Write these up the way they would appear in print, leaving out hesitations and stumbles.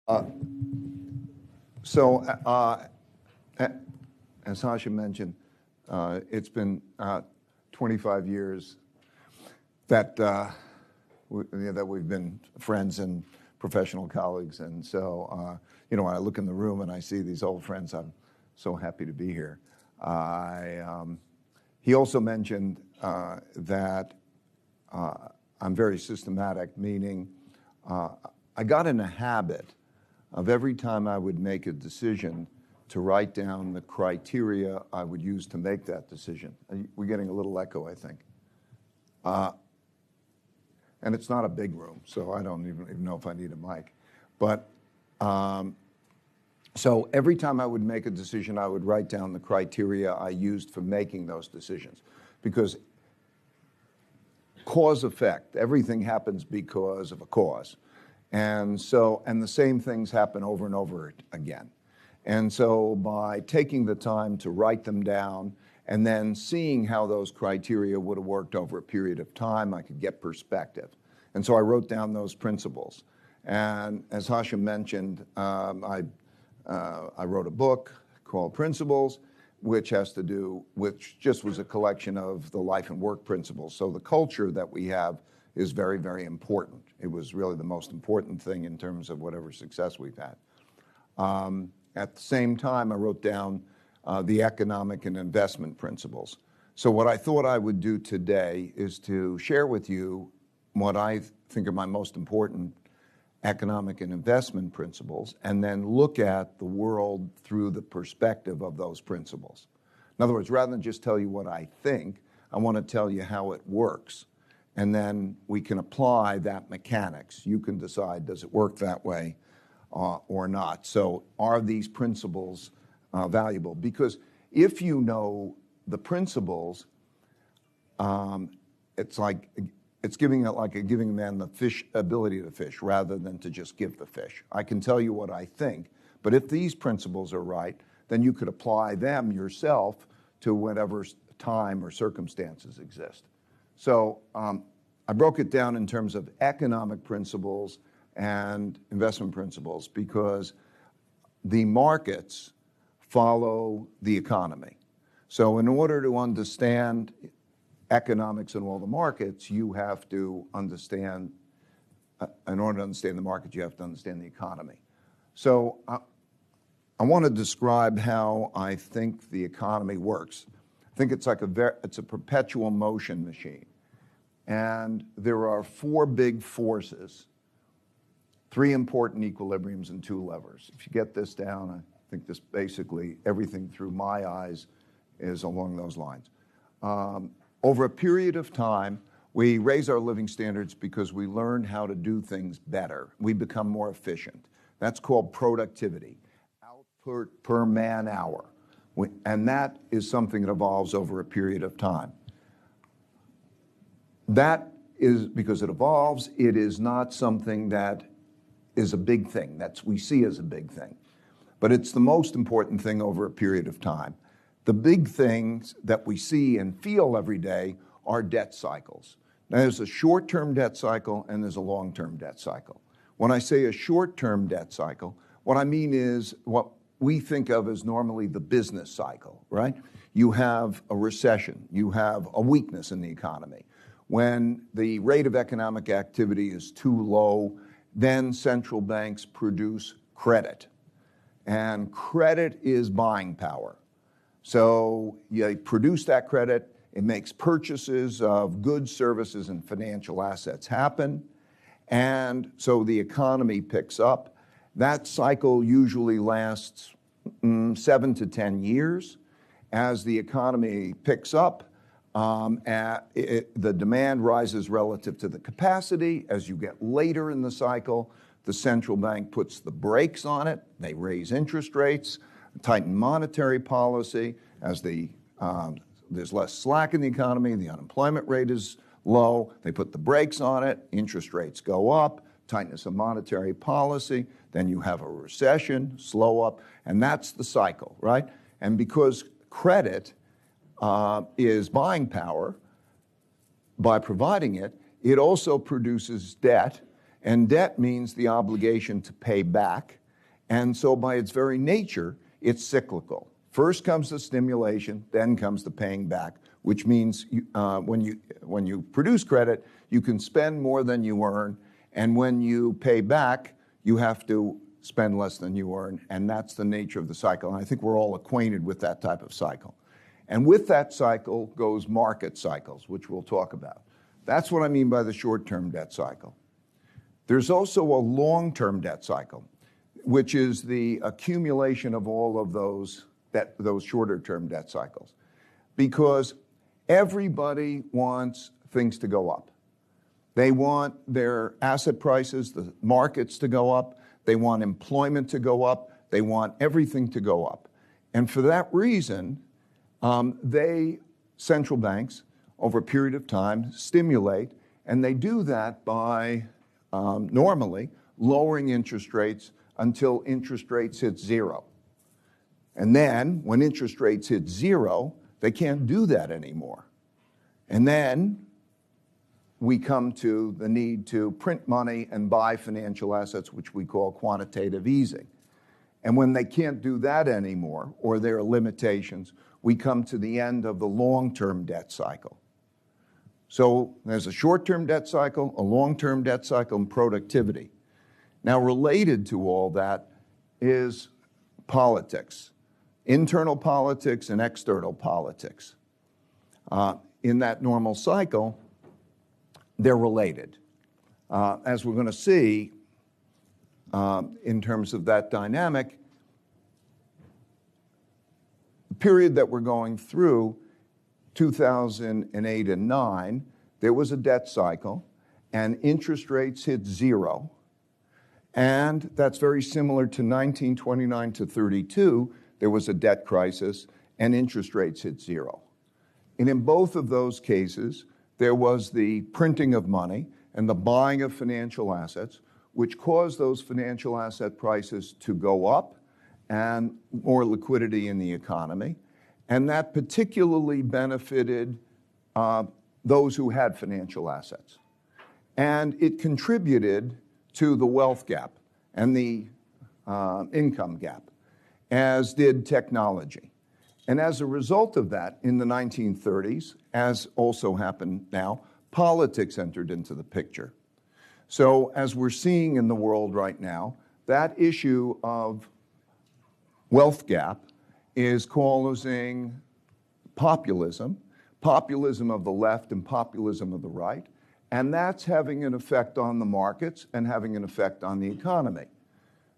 Uh, so, as Sasha mentioned, it's been 25 years that that we've been friends and professional colleagues, and so when I look in the room and I see these old friends, I'm so happy to be here. He also mentioned that I'm very systematic, meaning I got in a habit of every time I would make a decision to write down the criteria I would use to make that decision. We're getting a little echo, I think. And it's not a big room, so I don't even know if I need a mic. But so every time I would make a decision, I would write down the criteria I used for making those decisions. Because cause effect, everything happens because of a cause. And the same things happen over and over again. And so by taking the time to write them down and then seeing how those criteria would have worked over a period of time, I could get perspective. And so I wrote down those principles. And as Hashem mentioned, I wrote a book called Principles, which just was a collection of the life and work principles. So the culture that we have is very, very important. It was really the most important thing in terms of whatever success we've had. At the same time, I wrote down the economic and investment principles. So what I thought I would do today is to share with you what I think are my most important economic and investment principles, and then look at the world through the perspective of those principles. In other words, rather than just tell you what I think, I want to tell you how it works. And then we can apply that mechanics. You can decide, does it work that way or not? So are these principles valuable? Because if you know the principles, it's giving a man the fish ability to fish rather than to just give the fish. I can tell you what I think, but if these principles are right, then you could apply them yourself to whatever time or circumstances exist. So I broke it down in terms of economic principles and investment principles because the markets follow the economy. So in order to understand economics and all the markets, you have to understand, in order to understand the market, you have to understand the economy. So I want to describe how I think the economy works. I think it's like it's a perpetual motion machine. And there are four big forces, three important equilibriums and two levers. If you get this down, I think this basically, everything through my eyes is along those lines. Over a period of time, we raise our living standards because we learn how to do things better. We become more efficient. That's called productivity, output per man hour. And that is something that evolves over a period of time. That is because it evolves. It is not something that is a big thing that we see as a big thing, but it's the most important thing over a period of time. The big things that we see and feel every day are debt cycles. Now, there's a short-term debt cycle and there's a long-term debt cycle. When I say a short-term debt cycle, what I mean is what we think of as normally the business cycle, right? You have a recession, you have a weakness in the economy. When the rate of economic activity is too low, then central banks produce credit. And credit is buying power. So you produce that credit, it makes purchases of goods, services, and financial assets happen. And so the economy picks up. That cycle usually lasts 7 to 10 years. As the economy picks up, the demand rises relative to the capacity. As you get later in the cycle, the central bank puts the brakes on it. They raise interest rates, tighten monetary policy. As there's less slack in the economy, the unemployment rate is low. They put the brakes on it. Interest rates go up, tightness of monetary policy. Then you have a recession, slow up, and that's the cycle, right? And because credit is buying power, by providing it, it also produces debt, And debt means the obligation to pay back. And so by its very nature, it's cyclical. First comes the stimulation, then comes the paying back, which means when you produce credit, you can spend more than you earn, and when you pay back, you have to spend less than you earn, and that's the nature of the cycle. And I think we're all acquainted with that type of cycle. And with that cycle goes market cycles, which we'll talk about. That's what I mean by the short-term debt cycle. There's also a long-term debt cycle, which is the accumulation of all of those shorter-term debt cycles. Because everybody wants things to go up. They want their asset prices, the markets to go up. They want employment to go up. They want everything to go up. And for that reason, central banks, over a period of time, stimulate, and they do that by normally lowering interest rates until interest rates hit zero. And then, when interest rates hit zero, they can't do that anymore. And then we come to the need to print money and buy financial assets, which we call quantitative easing. And when they can't do that anymore, or there are limitations, we come to the end of the long-term debt cycle. So there's a short-term debt cycle, a long-term debt cycle, and productivity. Now, related to all that is politics, internal politics and external politics. In that normal cycle, they're related. As we're going to see, in terms of that dynamic, the period that we're going through, 2008 and 9, there was a debt cycle, and interest rates hit zero. And that's very similar to 1929 to 32. There was a debt crisis, and interest rates hit zero. And in both of those cases, there was the printing of money and the buying of financial assets, which caused those financial asset prices to go up and more liquidity in the economy. And that particularly benefited those who had financial assets. And it contributed to the wealth gap and the income gap, as did technology. And as a result of that, in the 1930s, as also happened now, politics entered into the picture. So as we're seeing in the world right now, that issue of wealth gap is causing populism of the left and populism of the right, and that's having an effect on the markets and having an effect on the economy.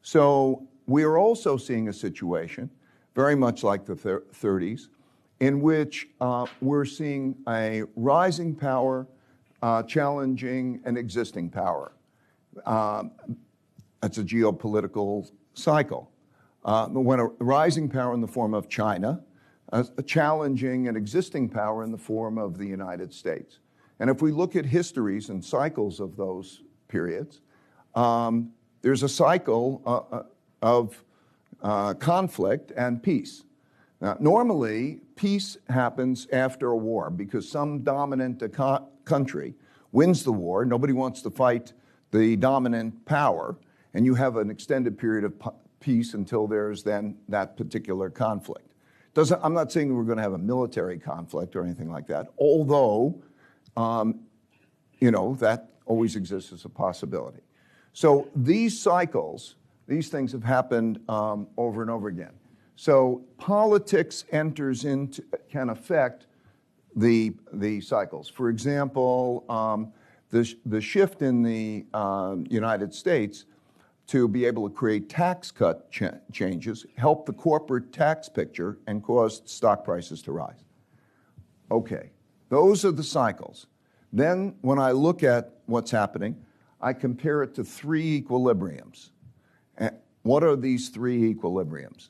So we are also seeing a situation, very much like the 30s, in which we're seeing a rising power challenging an existing power. That's a geopolitical cycle. When a rising power in the form of China, challenging an existing power in the form of the United States. And if we look at histories and cycles of those periods, there's a cycle of conflict and peace. Now, normally, peace happens after a war because some dominant country wins the war. Nobody wants to fight the dominant power, and you have an extended period of peace until there's then that particular conflict. I'm not saying we're going to have a military conflict or anything like that, although, that always exists as a possibility. So these cycles, these things have happened over and over again. So politics can affect the cycles. For example, the shift in the United States to be able to create tax cut changes helped the corporate tax picture and caused stock prices to rise. Okay, those are the cycles. Then when I look at what's happening, I compare it to three equilibriums. And what are these three equilibriums?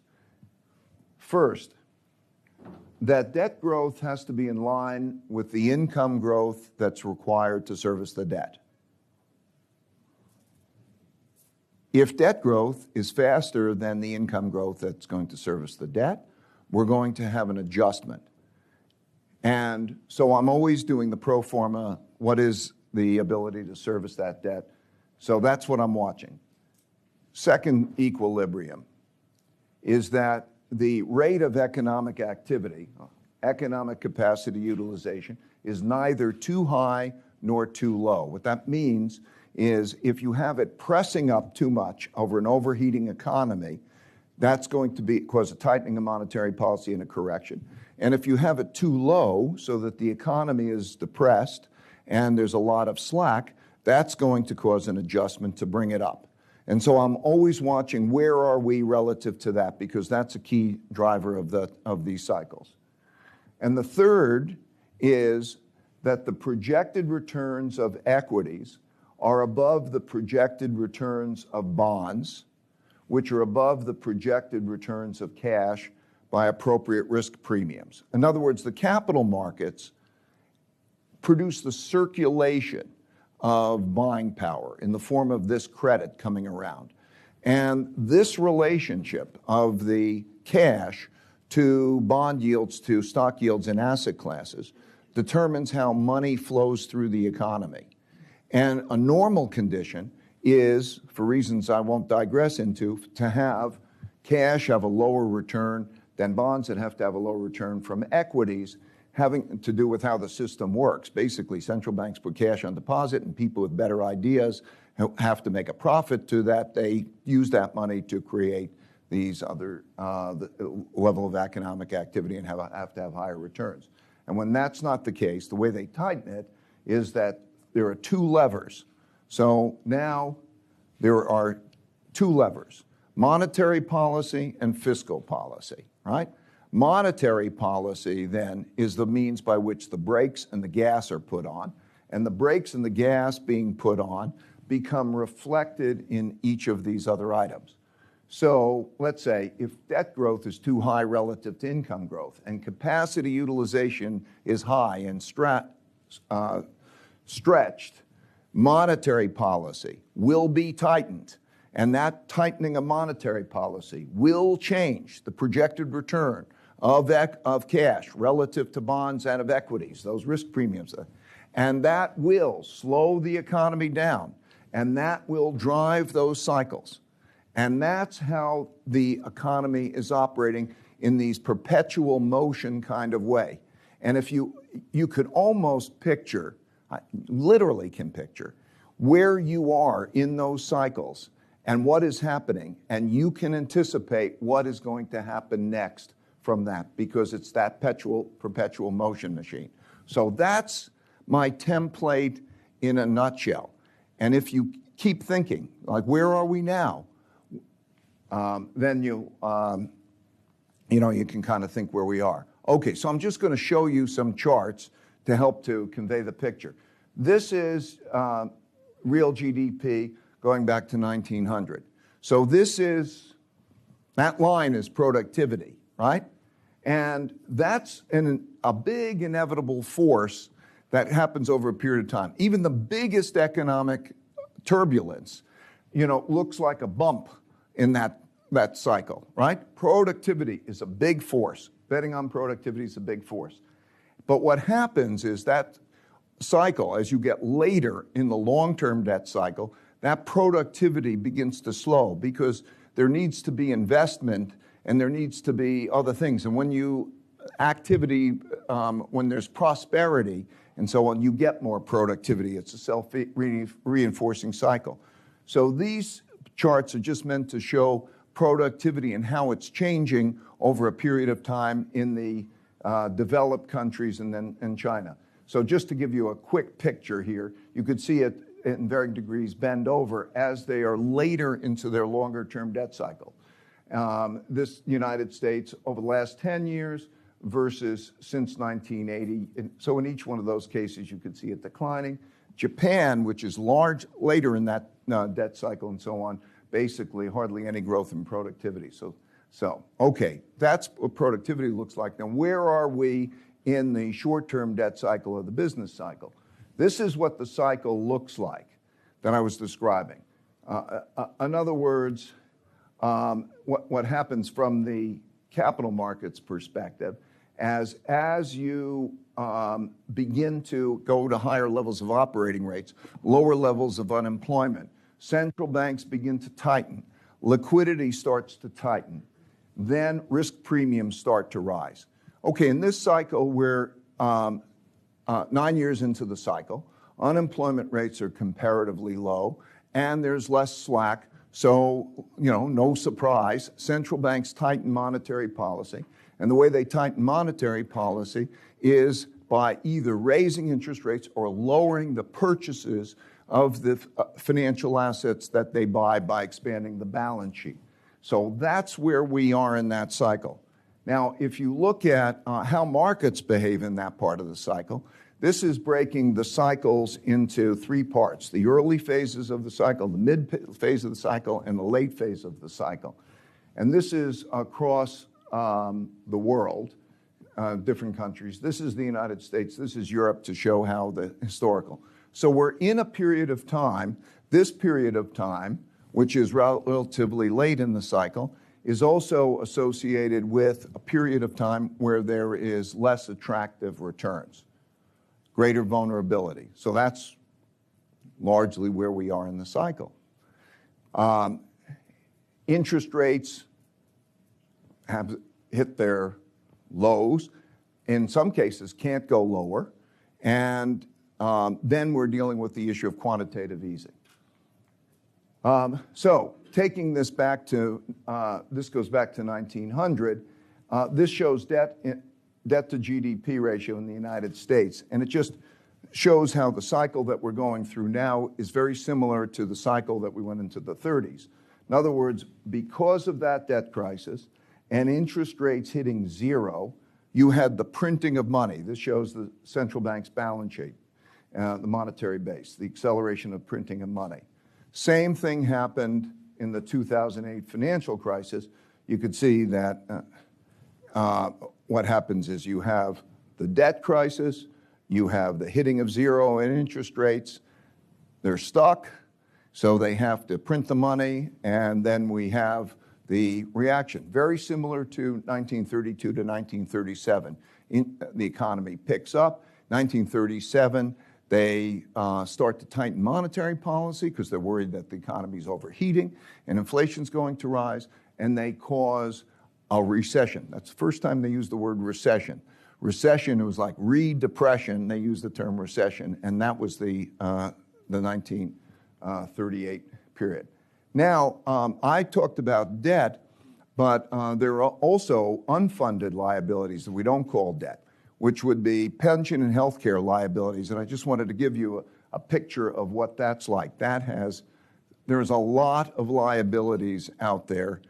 First, that debt growth has to be in line with the income growth that's required to service the debt. If debt growth is faster than the income growth that's going to service the debt, we're going to have an adjustment. And so I'm always doing the pro forma, what is the ability to service that debt So that's what I'm watching. Second equilibrium is that the rate of economic activity, economic capacity utilization, is neither too high nor too low. What that means is if you have it pressing up too much over an overheating economy, that's going to cause a tightening of monetary policy and a correction. And if you have it too low so that the economy is depressed and there's a lot of slack, that's going to cause an adjustment to bring it up. And so I'm always watching where are we relative to that, because that's a key driver of these cycles. And the third is that the projected returns of equities are above the projected returns of bonds, which are above the projected returns of cash by appropriate risk premiums. In other words, the capital markets produce the circulation of buying power in the form of this credit coming around. And this relationship of the cash to bond yields, to stock yields and asset classes determines how money flows through the economy. And a normal condition is, for reasons I won't digress into, to have cash have a lower return than bonds that have to have a lower return from equities, having to do with how the system works. Basically, central banks put cash on deposit, and people with better ideas have to make a profit to that. They use that money to create these other level of economic activity and have to have higher returns. And when that's not the case, the way they tighten it is that there are two levers. So now there are two levers: monetary policy and fiscal policy, right? Monetary policy, then, is the means by which the brakes and the gas are put on, and the brakes and the gas being put on become reflected in each of these other items. So let's say if debt growth is too high relative to income growth and capacity utilization is high and stretched, monetary policy will be tightened. And that tightening of monetary policy will change the projected return of cash relative to bonds and of equities, those risk premiums. And that will slow the economy down, and that will drive those cycles. And that's how the economy is operating in these perpetual motion kind of way. And if you could almost picture, literally can picture, where you are in those cycles and what is happening, and you can anticipate what is going to happen next from that, because it's that perpetual motion machine. So that's my template in a nutshell. And if you keep thinking, like, where are we now? Then you can kind of think where we are. Okay, so I'm just going to show you some charts to help to convey the picture. This is real GDP going back to 1900. So that line is productivity, right? And that's a big inevitable force that happens over a period of time. Even the biggest economic turbulence, looks like a bump in that cycle, right? Productivity is a big force. Betting on productivity is a big force. But what happens is that cycle, as you get later in the long-term debt cycle, that productivity begins to slow because there needs to be investment and there needs to be other things. And when there's prosperity and so on, you get more productivity. It's a self-reinforcing cycle. So these charts are just meant to show productivity and how it's changing over a period of time in the developed countries and China. So just to give you a quick picture here, you could see it in varying degrees bend over as they are later into their longer-term debt cycle. This United States over the last 10 years versus since 1980. So in each one of those cases, you could see it declining. Japan, which is later in that debt cycle and so on, basically hardly any growth in productivity. So okay, that's what productivity looks like. Now, where are we in the short-term debt cycle or the business cycle? This is what the cycle looks like that I was describing. In other words, what happens from the capital markets perspective, as you begin to go to higher levels of operating rates, lower levels of unemployment, Central banks begin to tighten. Liquidity starts to tighten. Then risk premiums start to rise. Okay, in this cycle, we're 9 years into the cycle. Unemployment rates are comparatively low, and there's less slack. So, no surprise, central banks tighten monetary policy. And the way they tighten monetary policy is by either raising interest rates or lowering the purchases of the financial assets that they buy by expanding the balance sheet. So that's where we are in that cycle. Now, if you look at how markets behave in that part of the cycle, this is breaking the cycles into 3 parts: the early phases of the cycle, the mid phase of the cycle, and the late phase of the cycle. And this is across the world, different countries. This is the United States. This is Europe, to show how the historical. So we're in a period of time. This period of time, which is relatively late in the cycle, is also associated with a period of time where there is less attractive returns, greater vulnerability. So that's largely where we are in the cycle. Interest rates have hit their lows. In some cases, can't go lower. And then we're dealing with the issue of quantitative easing. So taking this back to, this goes back to 1900, this shows debt to GDP ratio in the United States. And it just shows how the cycle that we're going through now is very similar to the cycle that we went into the 30s. In other words, because of that debt crisis and interest rates hitting zero, you had the printing of money. This shows the central bank's balance sheet, the monetary base, the acceleration of printing of money. Same thing happened in the 2008 financial crisis. You could see that what happens is you have the debt crisis, you have the hitting of zero in interest rates, they're stuck, so they have to print the money, and then we have the reaction. Very similar to 1932 to 1937. The economy picks up. 1937, they start to tighten monetary policy because they're worried that the economy is overheating and inflation's going to rise, and they cause a recession. That's the first time they used the word recession. Recession, it was like re-depression. They used the term recession, and that was the 1938 period. Now, I talked about debt, but there are also unfunded liabilities that we don't call debt, which would be pension and healthcare liabilities. And I just wanted to give you a picture of what that's like. There's a lot of liabilities out there,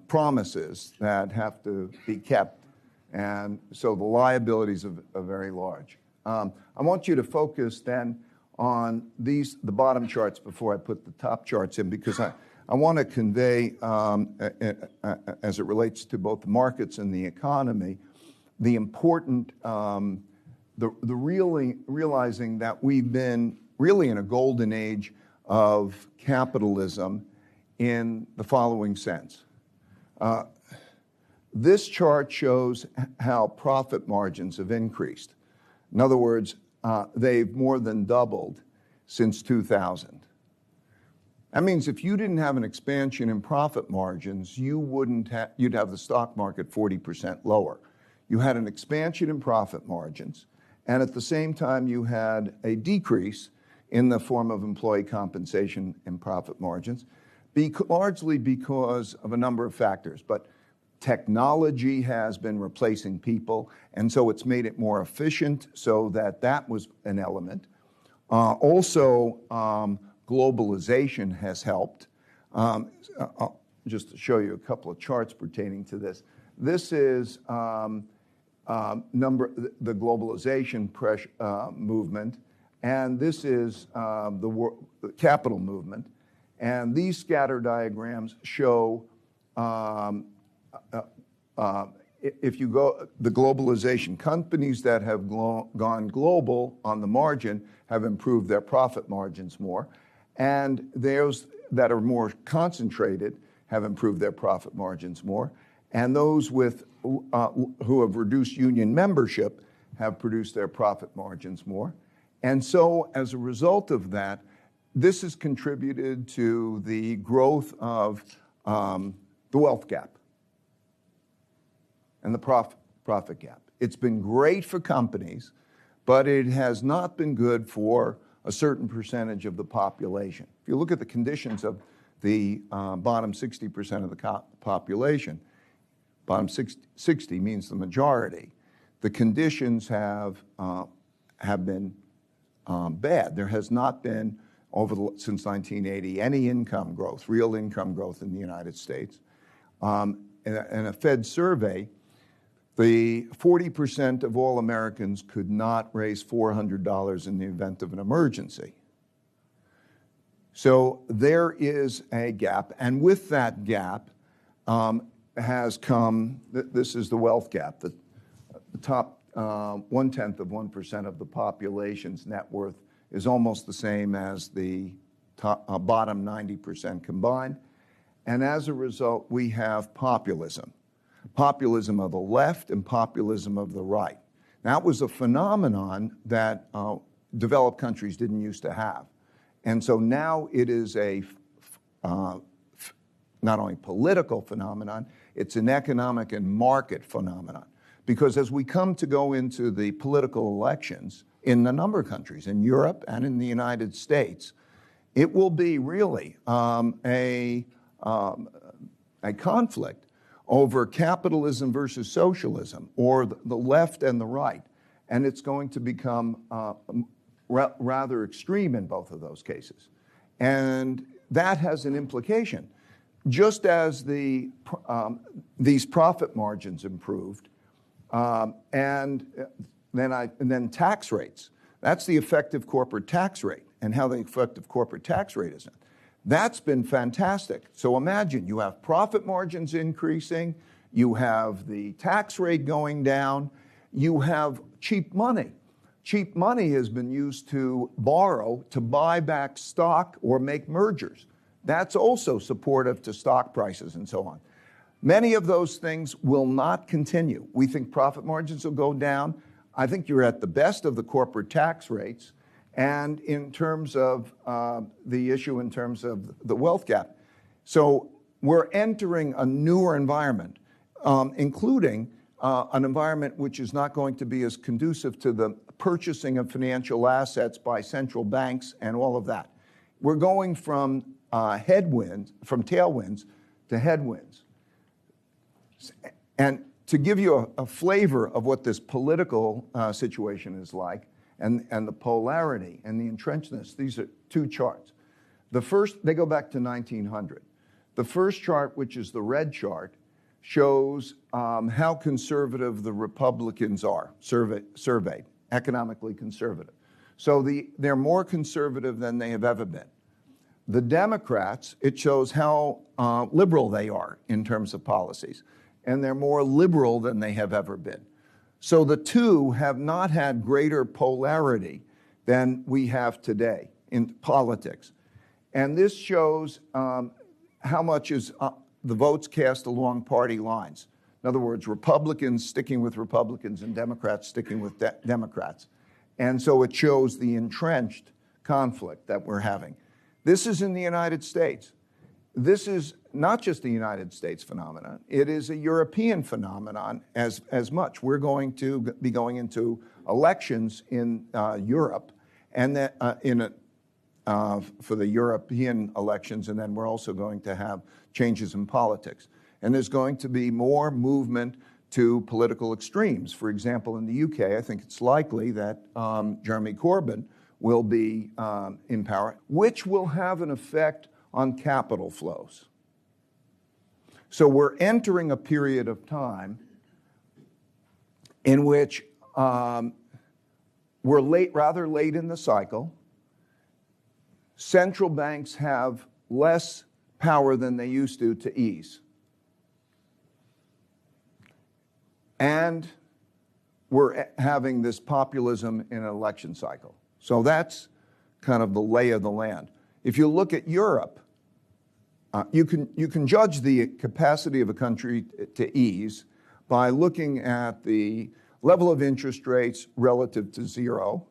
promises that have to be kept. And so the liabilities are very large. I want you to focus then on the bottom charts before I put the top charts in, because I want to convey, as it relates to both the markets and the economy, the important, realizing that we've been really in a golden age of capitalism in the following sense. This chart shows how profit margins have increased. In other words, they've more than doubled since 2000. That means if you didn't have an expansion in profit margins, you'd have the stock market 40% lower. You had an expansion in profit margins, and at the same time you had a decrease in the form of employee compensation and profit margins, largely because of a number of factors. But technology has been replacing people, and so it's made it more efficient, so that was an element. Also, globalization has helped. Just to show you a couple of charts pertaining to this. This is the globalization movement, and this is the capital movement. And these scatter diagrams show if you go the globalization, companies that have gone global on the margin have improved their profit margins more, and those that are more concentrated have improved their profit margins more, and those with who have reduced union membership have produced their profit margins more. And so as a result of that, this has contributed to the growth of the wealth gap and the profit gap. It's been great for companies, but it has not been good for a certain percentage of the population. If you look at the conditions of the bottom 60% of the population, bottom 60 means the majority, the conditions have been bad. There has not been, since 1980, any income growth, real income growth in the United States. In a Fed survey, the 40% of all Americans could not raise $400 in the event of an emergency. So there is a gap, and with that gap has come, this is the wealth gap, the top 1/10 of 1% of the population's net worth is almost the same as the bottom 90% combined. And as a result, we have populism. Populism of the left and populism of the right. That was a phenomenon that developed countries didn't used to have. And so now it is a not only political phenomenon, it's an economic and market phenomenon. Because as we come to go into the political elections in a number of countries, in Europe and in the United States, it will be really a conflict over capitalism versus socialism, or the left and the right. And it's going to become rather extreme in both of those cases. And that has an implication. Just as these profit margins improved, and then tax rates. That's the effective corporate tax rate, and how the effective corporate tax rate is. That's been fantastic. So imagine you have profit margins increasing, you have the tax rate going down, you have cheap money. Cheap money has been used to borrow to buy back stock or make mergers. That's also supportive to stock prices and so on. Many of those things will not continue. We think profit margins will go down. I think you're at the best of the corporate tax rates. And in terms of the issue in terms of the wealth gap. So we're entering a newer environment, including an environment which is not going to be as conducive to the purchasing of financial assets by central banks and all of that. We're going from tailwinds to headwinds. And to give you a flavor of what this political situation is like, and the polarity and the entrenchedness, these are two charts. The first, they go back to 1900. The first chart, which is the red chart, shows how conservative the Republicans are, surveyed, economically conservative. So they're more conservative than they have ever been. The Democrats, it shows how liberal they are in terms of policies, and they're more liberal than they have ever been. So the two have not had greater polarity than we have today in politics. And this shows how much is the votes cast along party lines. In other words, Republicans sticking with Republicans and Democrats sticking with Democrats. And so it shows the entrenched conflict that we're having. This is in the United States. This is not just a United States phenomenon. It is a European phenomenon as much. We're going to be going into elections in Europe, and that for the European elections, and then we're also going to have changes in politics. And there's going to be more movement to political extremes. For example, in the UK, I think it's likely that Jeremy Corbyn will be in power, which will have an effect on capital flows. So we're entering a period of time in which we're rather late in the cycle. Central banks have less power than they used to ease. And we're having this populism in an election cycle. So that's kind of the lay of the land. If you look at Europe, you can judge the capacity of a country to ease by looking at the level of interest rates relative to zero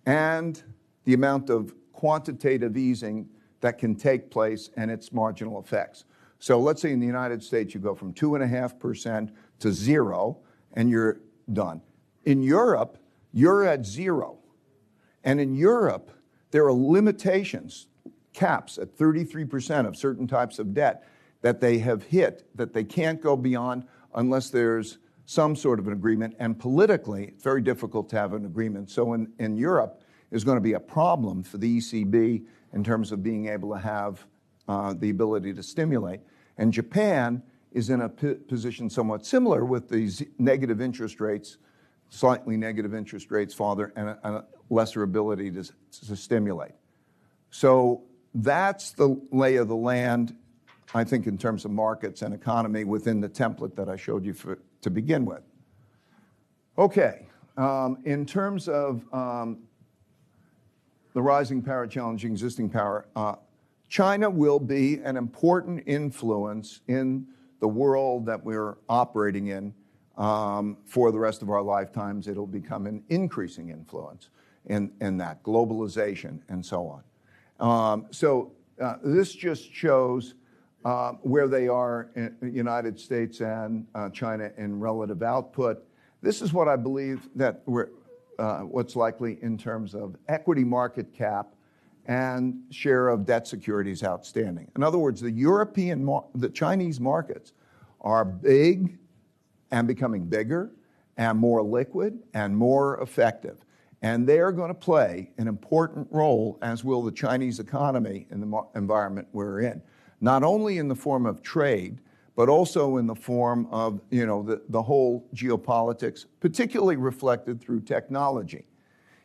and the amount of quantitative easing that can take place and its marginal effects. So let's say in the United States, you go from 2.5% to 0, and you're done. In Europe, you're at 0. And in Europe, there are limitations, caps at 33% of certain types of debt that they have hit, that they can't go beyond unless there's some sort of an agreement. And politically, it's very difficult to have an agreement. So in Europe, there's going to be a problem for the ECB in terms of being able to have the ability to stimulate. And Japan is in a position somewhat similar with these negative interest rates, slightly negative interest rates, farther, and a lesser ability to stimulate. So that's the lay of the land, I think, in terms of markets and economy within the template that I showed you to begin with. Okay, in terms of the rising power challenging existing power, China will be an important influence in the world that we're operating in for the rest of our lifetimes. It'll become an increasing influence in that globalization and so on. So this just shows where they are in the United States and China in relative output. This is what I believe that what's likely in terms of equity market cap and share of debt securities outstanding. In other words, the Chinese markets are big and becoming bigger and more liquid and more effective. And they're going to play an important role, as will the Chinese economy in the environment we're in, not only in the form of trade, but also in the form of the whole geopolitics, particularly reflected through technology.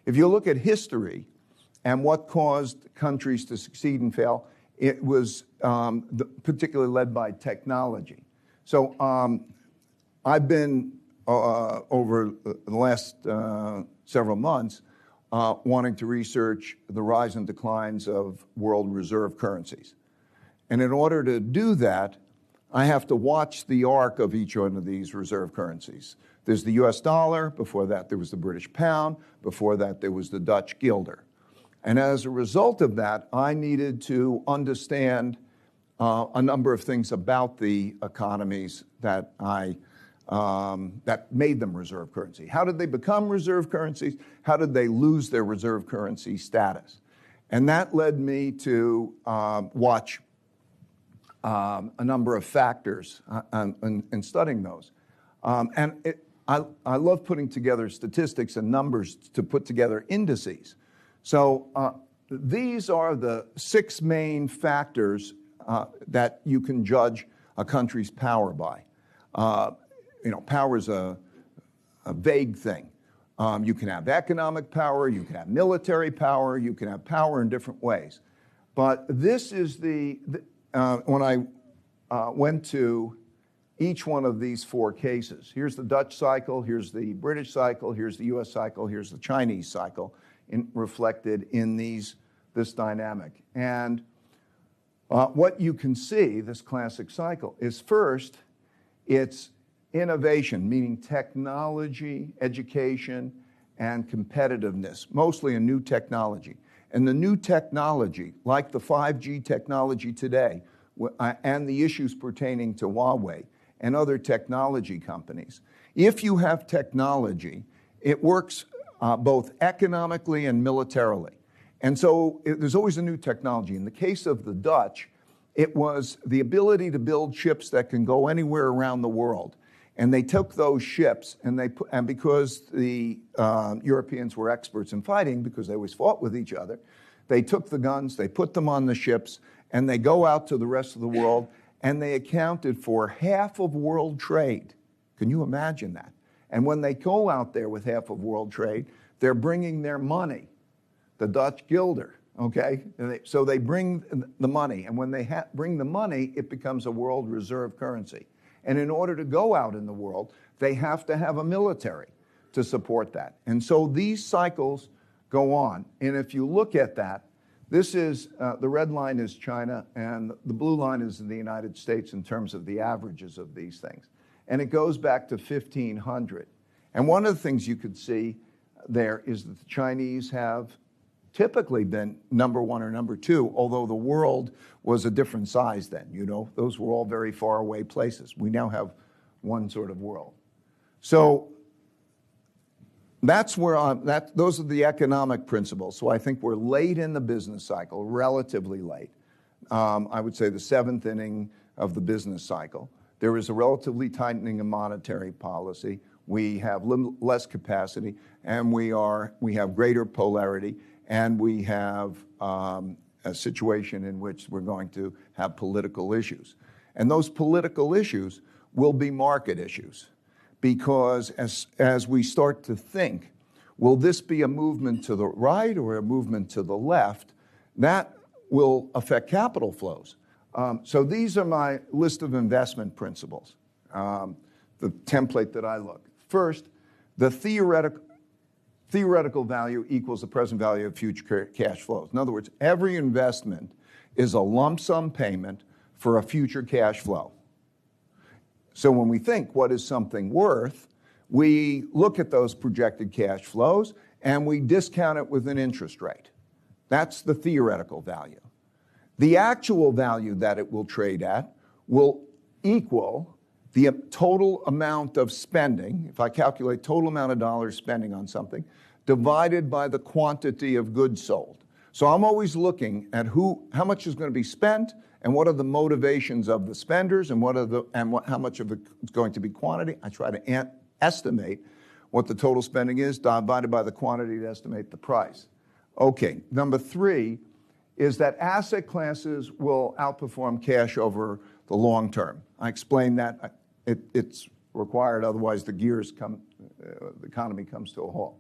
If you look at history and what caused countries to succeed and fail, it was particularly led by technology. So I've been, over the last several months, wanting to research the rise and declines of world reserve currencies. And in order to do that, I have to watch the arc of each one of these reserve currencies. There's the US dollar, before that there was the British pound, before that there was the Dutch guilder. And as a result of that, I needed to understand a number of things about the economies that that made them reserve currency. How did they become reserve currencies? How did they lose their reserve currency status? And that led me to watch a number of factors in studying those. I love putting together statistics and numbers to put together indices. So these are the 6 main factors that you can judge a country's power by. Power is a vague thing. You can have economic power, you can have military power, you can have power in different ways. But this is when I went to each one of these 4 cases. Here's the Dutch cycle, here's the British cycle, here's the US cycle, here's the Chinese cycle, reflected in this dynamic. And what you can see, this classic cycle, is first, it's innovation, meaning technology, education, and competitiveness, mostly a new technology. And the new technology, like the 5G technology today, and the issues pertaining to Huawei and other technology companies, if you have technology, it works both economically and militarily. And so there's always a new technology. In the case of the Dutch, it was the ability to build ships that can go anywhere around the world. And they took those ships, and because the Europeans were experts in fighting, because they always fought with each other, they took the guns, they put them on the ships, and they go out to the rest of the world, and they accounted for half of world trade. Can you imagine that? And when they go out there with half of world trade, they're bringing their money, the Dutch guilder, okay? So they bring the money, and when they bring the money, it becomes a world reserve currency. And in order to go out in the world, they have to have a military to support that. And so these cycles go on. And if you look at that, this is, the red line is China, and the blue line is the United States in terms of the averages of these things. And it goes back to 1500. And one of the things you could see there is that the Chinese have typically been number one or number two, although the world was a different size then. Those were all very far away places. We now have one sort of world. So those are the economic principles. So I think we're late in the business cycle, relatively late. I would say the seventh inning of the business cycle. There is a relatively tightening of monetary policy. We have less capacity, and we have greater polarity, and we have a situation in which we're going to have political issues. And those political issues will be market issues, because as we start to think, will this be a movement to the right or a movement to the left, that will affect capital flows. So these are my list of investment principles, the template that I look. First, the theoretical value equals the present value of future cash flows. In other words, every investment is a lump sum payment for a future cash flow. So when we think, what is something worth, we look at those projected cash flows and we discount it with an interest rate. That's the theoretical value. The actual value that it will trade at will equal the total amount of spending, if I calculate total amount of dollars spending on something, divided by the quantity of goods sold. So I'm always looking at how much is going to be spent, and what are the motivations of the spenders, and how much of it is going to be quantity. I try to estimate what the total spending is, divided by the quantity to estimate the price. Okay, number three is that asset classes will outperform cash over the long term. I explained that. It's required, otherwise the economy comes to a halt.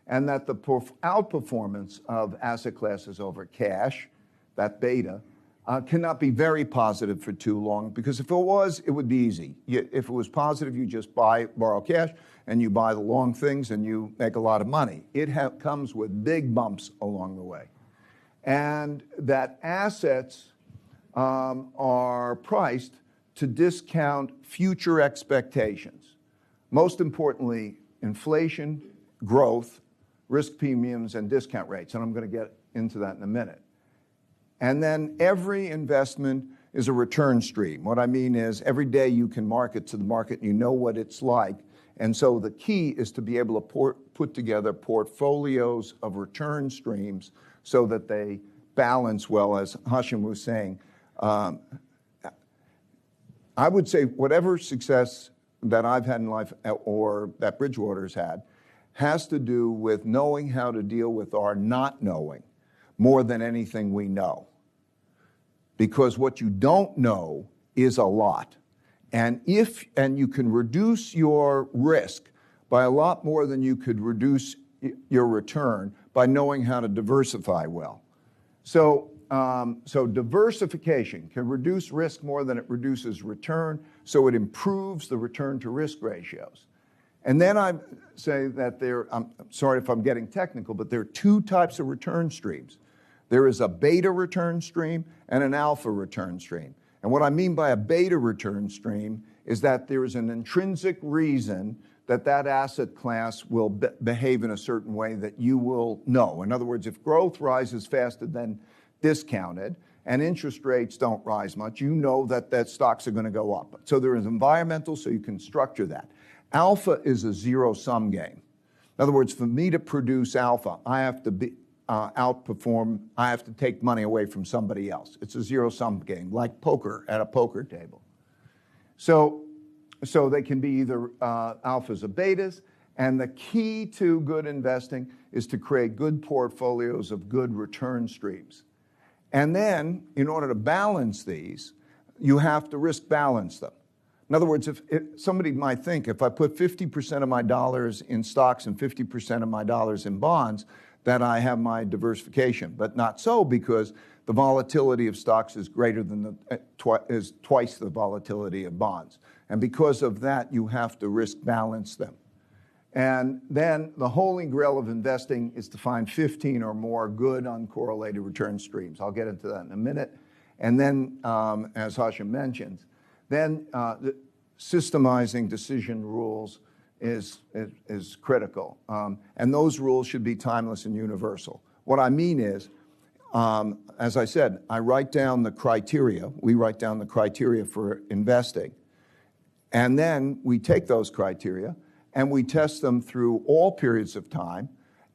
And that the outperformance of asset classes over cash, that beta, cannot be very positive for too long, because if it was, it would be easy. If it was positive, you just borrow cash, and you buy the long things, and you make a lot of money. It comes with big bumps along the way. And that assets are priced to discount future expectations. Most importantly, inflation, growth, risk premiums, and discount rates. And I'm going to get into that in a minute. And then every investment is a return stream. What I mean is every day you can market to the market, and you know what it's like. And so the key is to be able to put together portfolios of return streams so that they balance well, as Hashim was saying. I would say whatever success that I've had in life or that Bridgewater's had has to do with knowing how to deal with our not knowing more than anything we know. Because what you don't know is a lot. And you can reduce your risk by a lot more than you could reduce your return by knowing how to diversify well. So diversification can reduce risk more than it reduces return, so it improves the return to risk ratios. And then I say that I'm sorry if I'm getting technical, but there are two types of return streams. There is a beta return stream and an alpha return stream. And what I mean by a beta return stream is that there is an intrinsic reason that asset class will behave in a certain way that you will know. In other words, if growth rises faster than discounted and interest rates don't rise much, you know that stocks are going to go up. So there is environmental, so you can structure that. Alpha is a zero-sum game. In other words, for me to produce alpha, I have to outperform, I have to take money away from somebody else. It's a zero-sum game, like poker at a poker table. So they can be either alphas or betas, and the key to good investing is to create good portfolios of good return streams. And then, in order to balance these, you have to risk balance them. In other words, if somebody might think, if I put 50% of my dollars in stocks and 50% of my dollars in bonds, that I have my diversification. But not so, because the volatility of stocks is greater than is twice the volatility of bonds. And because of that, you have to risk balance them. And then the holy grail of investing is to find 15 or more good uncorrelated return streams. I'll get into that in a minute. And then, as Hashim mentions, then systemizing decision rules is critical. And those rules should be timeless and universal. What I mean is, as I said, I write down the criteria. We write down the criteria for investing. And then we take those criteria and we test them through all periods of time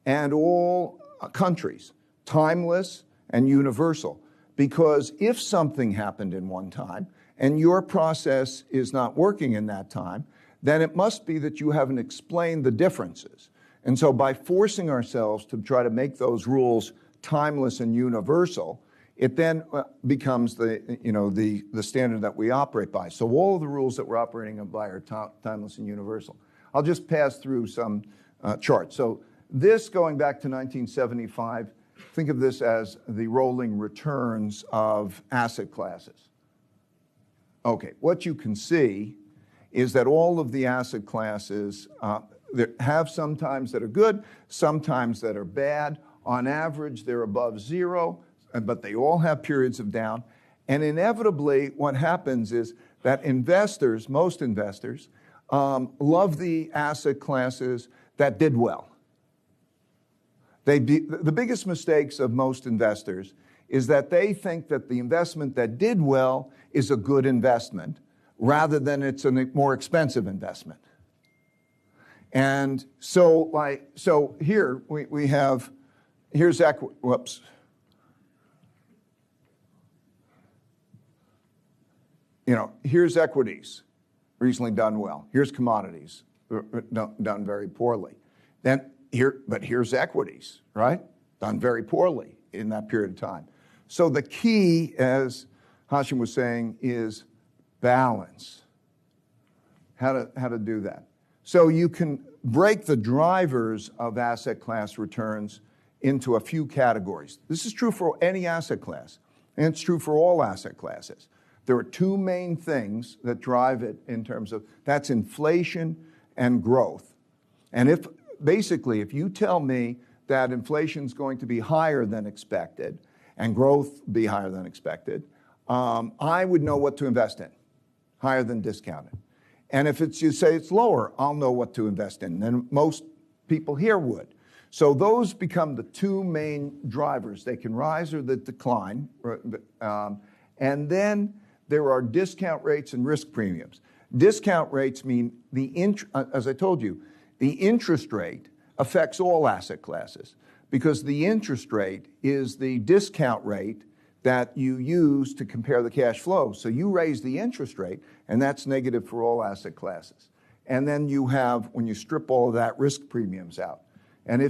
and all countries, timeless and universal. Because if something happened in one time and your process is not working in that time, then it must be that you haven't explained the differences. And so by forcing ourselves to try to make those rules timeless and universal, it then becomes the standard that we operate by. So all of the rules that we're operating by are timeless and universal. I'll just pass through some charts. So this, going back to 1975, think of this as the rolling returns of asset classes. Okay, what you can see is that all of the asset classes have some times that are good, sometimes that are bad. On average, they're above zero, but they all have periods of down. And inevitably, what happens is that investors, most investors, love the asset classes that did well. The biggest mistakes of most investors is that they think that the investment that did well is a good investment, rather than it's a more expensive investment. And so here we have, here's equity, whoops. Here's equities, recently done well. Here's commodities, done very poorly. But here's equities, right? Done very poorly in that period of time. So the key, as Hashim was saying, is balance. How to do that. So you can break the drivers of asset class returns into a few categories. This is true for any asset class, and it's true for all asset classes. There are two main things that drive it in terms of, that's inflation and growth. And if you tell me that inflation is going to be higher than expected and growth be higher than expected, I would know what to invest in, higher than discounted. And if you say it's lower, I'll know what to invest in, and most people here would. So those become the two main drivers. They can rise or they decline. And then there are discount rates and risk premiums. Discount rates mean, as I told you, the interest rate affects all asset classes, because the interest rate is the discount rate that you use to compare the cash flow. So you raise the interest rate, and that's negative for all asset classes. And then you have, when you strip all of that, risk premiums out. And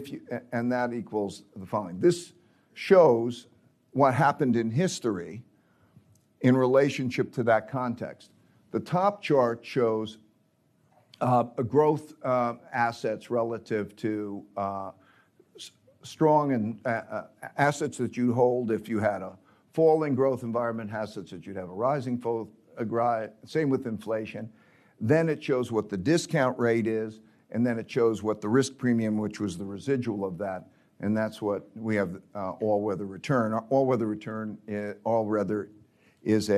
that equals the following. This shows what happened in history in relationship to that context. The top chart shows growth assets relative to strong and assets that you hold if you had a falling growth environment, assets that you'd have a rising, same with inflation. Then it shows what the discount rate is, and then it shows what the risk premium, which was the residual of that, and that's what we have all-weather return. All-weather return, all-weather is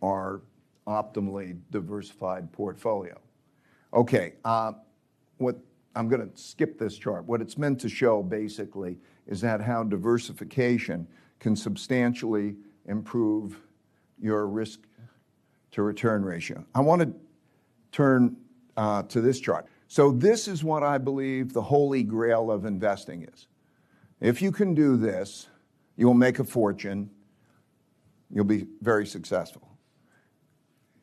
our optimally diversified portfolio. Okay, I'm going to skip this chart. What it's meant to show, basically, is that how diversification can substantially improve your risk-to-return ratio. I want to turn to this chart. So this is what I believe the holy grail of investing is. If you can do this, you'll make a fortune. You'll be very successful.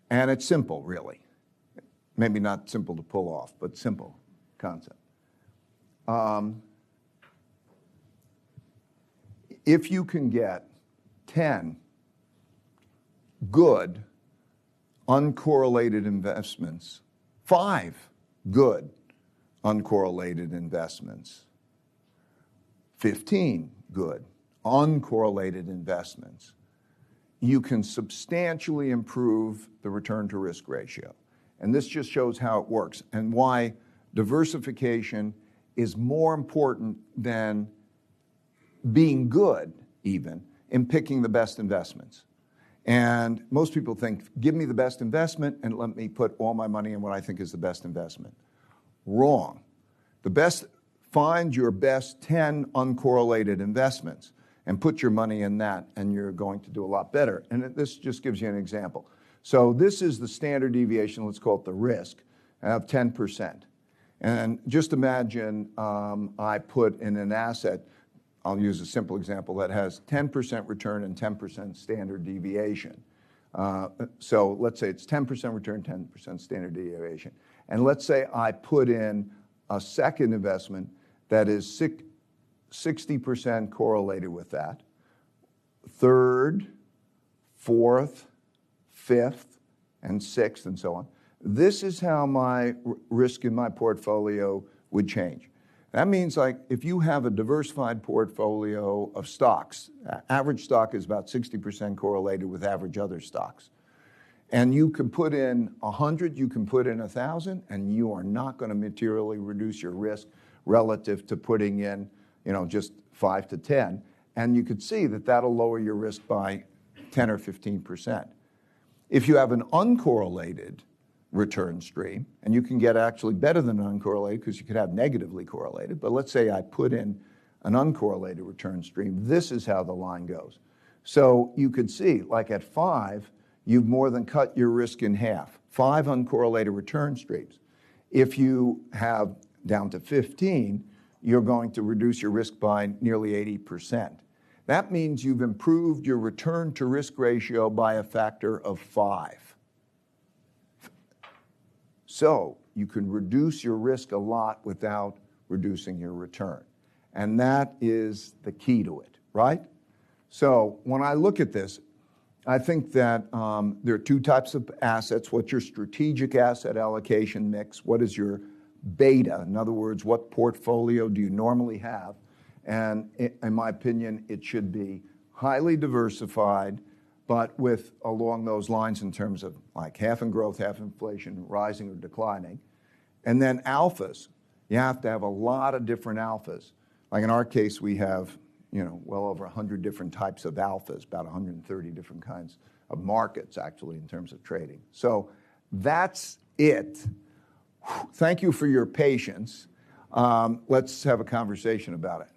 And it's simple, really. Maybe not simple to pull off, but simple concept. If you can get 10 good, uncorrelated investments, 5 good, uncorrelated investments, 15 good, uncorrelated investments, you can substantially improve the return to risk ratio. And this just shows how it works and why diversification is more important than being good, even, in picking the best investments. And most people think, give me the best investment and let me put all my money in what I think is the best investment. Wrong. The best find your best 10 uncorrelated investments and put your money in that, and you're going to do a lot better. And this just gives you an example. So this is the standard deviation, let's call it the risk, of 10%. And just imagine I put in an asset, I'll use a simple example, that has 10% return and 10% standard deviation. So let's say it's 10% return, 10% standard deviation. And let's say I put in a second investment that is 60% correlated with that, third, fourth, fifth, and sixth, and so on. This is how my risk in my portfolio would change. That means, like, if you have a diversified portfolio of stocks, average stock is about 60% correlated with average other stocks. And you can put in 100, you can put in 1,000, and you are not going to materially reduce your risk relative to putting in, just 5 to 10. And you could see that that'll lower your risk by 10 or 15%. If you have an uncorrelated return stream, and you can get actually better than uncorrelated because you could have negatively correlated, but let's say I put in an uncorrelated return stream, this is how the line goes. So you could see, like at 5, you've more than cut your risk in half, 5 uncorrelated return streams. If you have down to 15, you're going to reduce your risk by nearly 80%. That means you've improved your return to risk ratio by a factor of 5. So you can reduce your risk a lot without reducing your return. And that is the key to it, right? So when I look at this, I think that there are 2 types of assets. What's your strategic asset allocation mix? What is your beta? In other words, what portfolio do you normally have? And in my opinion, it should be highly diversified, but with along those lines in terms of like half in growth, half inflation, rising or declining. And then alphas. You have to have a lot of different alphas. Like in our case, we have well over 100 different types of alphas, about 130 different kinds of markets, actually, in terms of trading. So that's it. Thank you for your patience. Let's have a conversation about it.